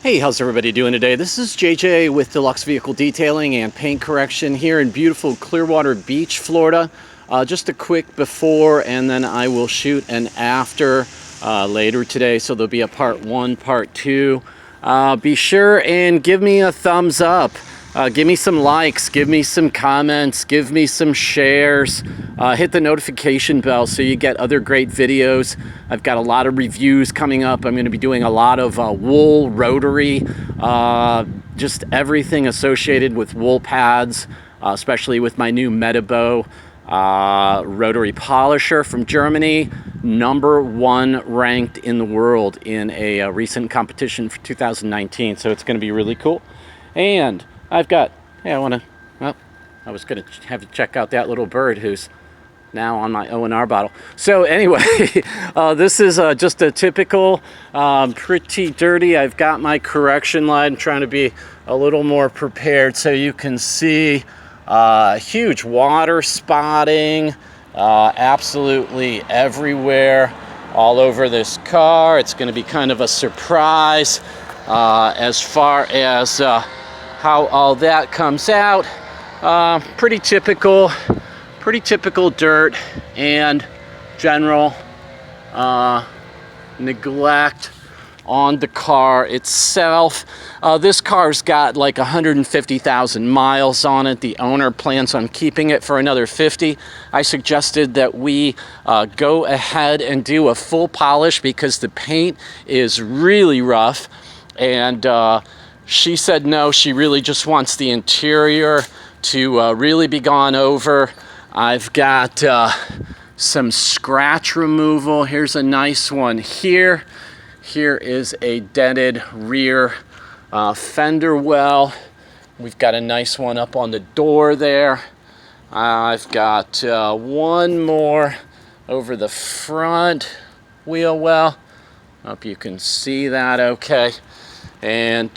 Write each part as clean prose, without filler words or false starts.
Hey, how's everybody doing today? This is JJ with Deluxe Vehicle Detailing and Paint Correction here in beautiful Clearwater Beach, Florida. Just a quick before and then I will shoot an after later today. So there'll be a part 1, part 2. Be sure and give me a thumbs up. Give me some likes, give me some comments, give me some shares. Hit the notification bell so you get other great videos. I've got a lot of reviews coming up. I'm going to be doing a lot of wool, rotary, just everything associated with wool pads, especially with my new Metabow rotary polisher from Germany. #1 ranked in the world in a recent competition for 2019. So it's going to be really cool. And I've got, hey, I was going to have you check out that little bird who's now on my O&R bottle. So anyway, this is just a typical, pretty dirty. I've got my correction light. I'm trying to be a little more prepared so you can see huge water spotting absolutely everywhere, all over this car. It's going to be kind of a surprise as far as how all that comes out. Pretty typical dirt and general neglect on the car itself. This car's got like 150,000 miles on it. The owner plans on keeping it for another 50. I suggested that we go ahead and do a full polish because the paint is really rough, and she said no, she really just wants the interior to really be gone over. I've got some scratch removal. Here's a nice one here. Here is a dented rear fender well. We've got a nice one up on the door there. I've got one more over the front wheel well. Hope you can see that okay. And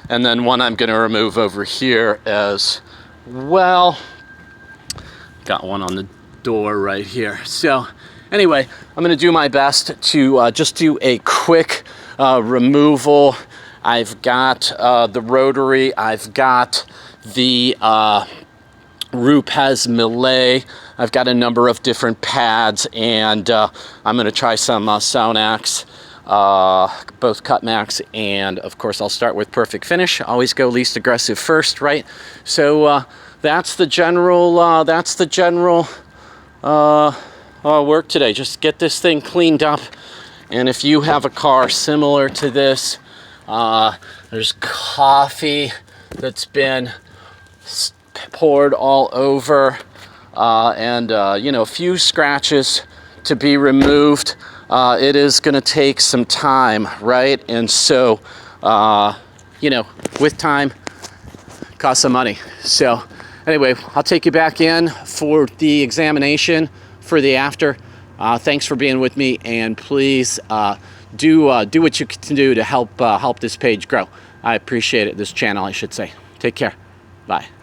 then one I'm going to remove over here as well. Got one on the door right here. So anyway, I'm going to do my best to just do a quick removal. I've got the rotary. I've got the Rupes Millet. I've got a number of different pads, and I'm going to try some Sonax. Both Cut Max, and of course I'll start with Perfect Finish. Always go least aggressive first, right? So that's the general work today. Just get this thing cleaned up, and if you have a car similar to this, there's coffee that's been poured all over, and you know, a few scratches to be removed. It is going to take some time, right? And so, you know, with time, costs some money. So anyway, I'll take you back in for the examination for the after. Thanks for being with me, and please do what you can do to help this page grow. I appreciate it, this channel, I should say. Take care. Bye.